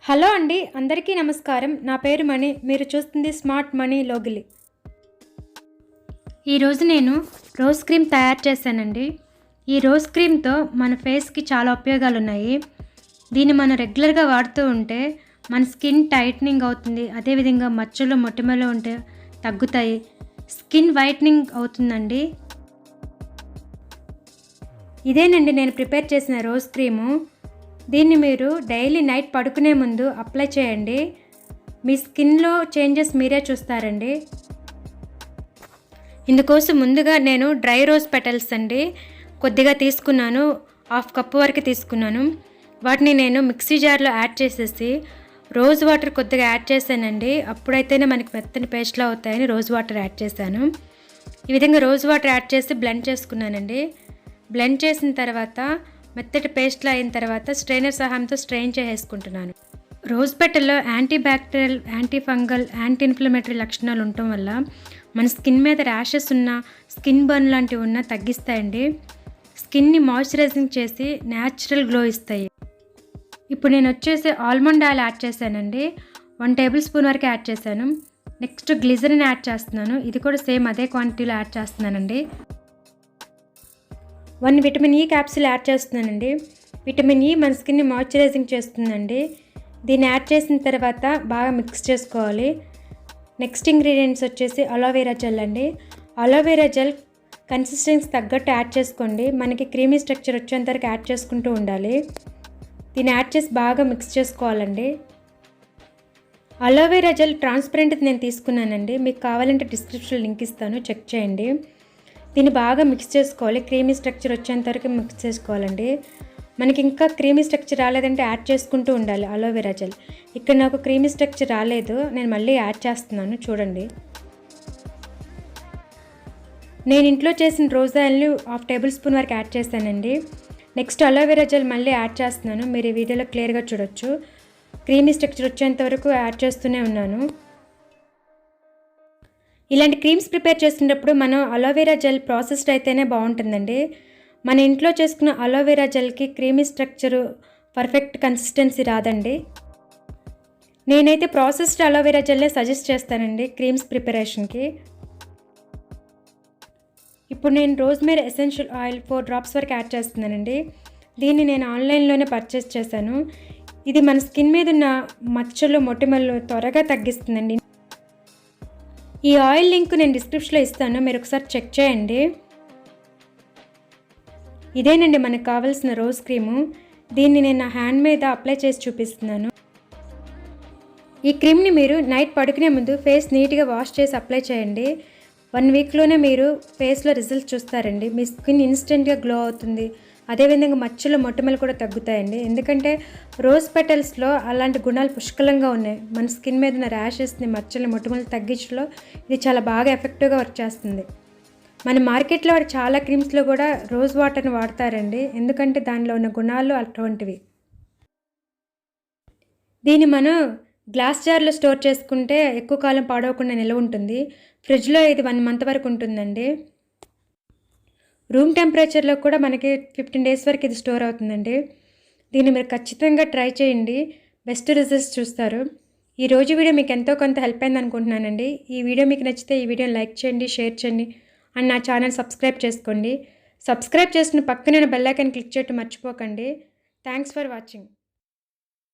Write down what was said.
Hello అండి, అందరికీ నమస్కారం. నా పేరు మణి. మీరు చూస్తుంది స్మార్ట్ మనీ లోగిలి. ఈరోజు నేను రోజ్ క్రీమ్ తయారు చేశానండి. ఈ రోజ్ క్రీమ్తో మన ఫేస్కి చాలా ఉపయోగాలు ఉన్నాయి. దీన్ని మనం రెగ్యులర్గా వాడుతూ ఉంటే మన స్కిన్ టైట్నింగ్ అవుతుంది. అదేవిధంగా మచ్చలు మొటిమలు ఉంటే తగ్గుతాయి. స్కిన్ వైట్నింగ్ అవుతుందండి. ఇదేనండి నేను ప్రిపేర్ చేసిన రోజ్ క్రీము. దీన్ని మీరు డైలీ నైట్ పడుకునే ముందు అప్లై చేయండి. మీ స్కిన్లో చేంజెస్ మీరే చూస్తారండి. ఇందుకోసం ముందుగా నేను డ్రై రోజ్ పెటల్స్ అండి కొద్దిగా తీసుకున్నాను. 1/2 కప్పు వరకు తీసుకున్నాను. వాటిని నేను మిక్సీ జార్లో యాడ్ చేసేసి రోజ్ వాటర్ కొద్దిగా యాడ్ చేశానండి. అప్పుడైతేనే మనకి మెత్తని పేస్ట్లో అవుతాయని రోజ్ వాటర్ యాడ్ చేశాను. ఈ విధంగా రోజ్ వాటర్ యాడ్ చేసి బ్లెండ్ చేసుకున్నానండి. బ్లెండ్ చేసిన తర్వాత మెత్తటి పేస్ట్లో అయిన తర్వాత స్ట్రైనర్ సహాయంతో స్ట్రెయిన్ చేసేసుకుంటున్నాను. రోజ్ పెటల్లో anti bacterial, anti fungal, anti inflammatory లక్షణాలు ఉండటం వల్ల మన స్కిన్ మీద ర్యాషెస్ ఉన్నా, స్కిన్ బర్న్ లాంటివి ఉన్నా తగ్గిస్తాయండి. స్కిన్ని మాయిశ్చరైజింగ్ చేసి న్యాచురల్ గ్లో ఇస్తాయి. ఇప్పుడు నేను వచ్చేసి ఆల్మండ్ ఆయిల్ యాడ్ చేశానండి. 1 టేబుల్ స్పూన్ వరకు యాడ్ చేశాను. నెక్స్ట్ గ్లిజరిన్ యాడ్ చేస్తున్నాను. ఇది కూడా సేమ్ అదే క్వాంటిటీలో యాడ్ చేస్తున్నానండి. 1 విటమిన్ ఈ క్యాప్సూల్ యాడ్ చేస్తున్నానండి. విటమిన్ ఈ మన స్కిన్ని మాయిశ్చరైజింగ్ చేస్తుందండి. దీన్ని యాడ్ చేసిన తర్వాత బాగా మిక్స్ చేసుకోవాలి. నెక్స్ట్ ఇంగ్రీడియంట్స్ వచ్చేసి అలోవెరా జెల్ అండి. అలోవెరా జెల్ కన్సిస్టెన్సీ తగ్గట్టు యాడ్ చేసుకోండి. మనకి క్రీమీ స్ట్రక్చర్ వచ్చేంత వరకు యాడ్ చేసుకుంటూ ఉండాలి. దీన్ని యాడ్ చేసి బాగా మిక్స్ చేసుకోవాలండి. అలోవెరా జెల్ ట్రాన్స్పరెంట్ నేను తీసుకున్నానండి. మీకు కావాలంటే డిస్క్రిప్షన్లో లింక్ ఇస్తాను, చెక్ చేయండి. దీన్ని బాగా మిక్స్ చేసుకోవాలి. క్రీమీ స్ట్రక్చర్ వచ్చేంత వరకు మిక్స్ చేసుకోవాలండి. మనకి ఇంకా క్రీమీ స్ట్రక్చర్ రాలేదంటే యాడ్ చేసుకుంటూ ఉండాలి అలోవెరా జెల్. ఇక్కడ నాకు క్రీమీ స్ట్రక్చర్ రాలేదు, నేను మళ్ళీ యాడ్ చేస్తున్నాను చూడండి. నేను ఇంట్లో చేసిన రోజ్ ఆయిల్ని 1/2 టేబుల్ స్పూన్ వరకు యాడ్ చేశానండి. నెక్స్ట్ అలోవెరా జెల్ మళ్ళీ యాడ్ చేస్తున్నాను. మీరు ఈ వీడియోలో క్లియర్గా చూడొచ్చు. క్రీమీ స్ట్రక్చర్ వచ్చేంత వరకు యాడ్ చేస్తూనే ఉన్నాను. ఇలాంటి క్రీమ్స్ ప్రిపేర్ చేసినప్పుడు మనం అలోవెరా జెల్ ప్రాసెస్డ్ అయితేనే బాగుంటుందండి. మన ఇంట్లో చేసుకున్న అలోవెరా జెల్కి క్రీమీ స్ట్రక్చరు, పర్ఫెక్ట్ కన్సిస్టెన్సీ రాదండి. నేనైతే ప్రాసెస్డ్ అలోవెరా జెల్లే సజెస్ట్ చేస్తానండి క్రీమ్స్ ప్రిపరేషన్కి. ఇప్పుడు నేను రోజ్మేరీ ఎసెన్షియల్ ఆయిల్ 4 డ్రాప్స్ వరకు యాడ్ చేస్తున్నానండి. దీన్ని నేను ఆన్లైన్లోనే పర్చేస్ చేశాను. ఇది మన స్కిన్ మీద ఉన్న మచ్చలు, మొటిమలు త్వరగా తగ్గిస్తుందండి. ఈ ఆయిల్ లింక్ నేను డిస్క్రిప్షన్లో ఇస్తాను, మీరు ఒకసారి చెక్ చేయండి. ఇదేనండి మనకు కావాల్సిన రోజ్ క్రీము. దీన్ని నేను నా హ్యాండ్ మీద అప్లై చేసి చూపిస్తున్నాను. ఈ క్రీమ్ని మీరు నైట్ పడుకునే ముందు ఫేస్ నీట్గా వాష్ చేసి అప్లై చేయండి. 1 వీక్లోనే మీరు ఫేస్లో రిజల్ట్స్ చూస్తారండి. మీ స్కిన్ ఇన్స్టెంట్గా గ్లో అవుతుంది. అదేవిధంగా మచ్చలు, మొటిమలు కూడా తగ్గుతాయండి. ఎందుకంటే రోజ్ పెటల్స్లో అలాంటి గుణాలు పుష్కలంగా ఉన్నాయి. మన స్కిన్ మీద ఉన్న ర్యాషెస్ని, మచ్చలు, మొటిమలు తగ్గించడంలో ఇది చాలా బాగా ఎఫెక్టివ్గా వర్క్ చేస్తుంది. మన మార్కెట్లో చాలా క్రీమ్స్లో కూడా రోజ్ వాటర్ని వాడతారండి. ఎందుకంటే దానిలో ఉన్న గుణాలు అటువంటివి. దీన్ని మనం గ్లాస్ జార్లో స్టోర్ చేసుకుంటే ఎక్కువ కాలం పాడవకుండా నిల్వ ఉంటుంది. ఫ్రిడ్జ్లో ఇది 1 మంత్ వరకు ఉంటుందండి. రూమ్ టెంపరేచర్లో కూడా మనకి 15 డేస్ వరకు ఇది స్టోర్ అవుతుందండి. దీన్ని మీరు ఖచ్చితంగా ట్రై చేయండి, బెస్ట్ రిజల్ట్స్ చూస్తారు. ఈ రోజు వీడియో మీకు ఎంతో కొంత హెల్ప్ అయింది అనుకుంటున్నానండి. ఈ వీడియో మీకు నచ్చితే ఈ వీడియోని లైక్ చేయండి, షేర్ చేయండి అండ్ నా ఛానల్ సబ్స్క్రైబ్ చేసుకోండి. సబ్స్క్రైబ్ చేసిన పక్కనే బెల్ ఐకాన్ క్లిక్ చేయడం మర్చిపోకండి. Thanks for watching.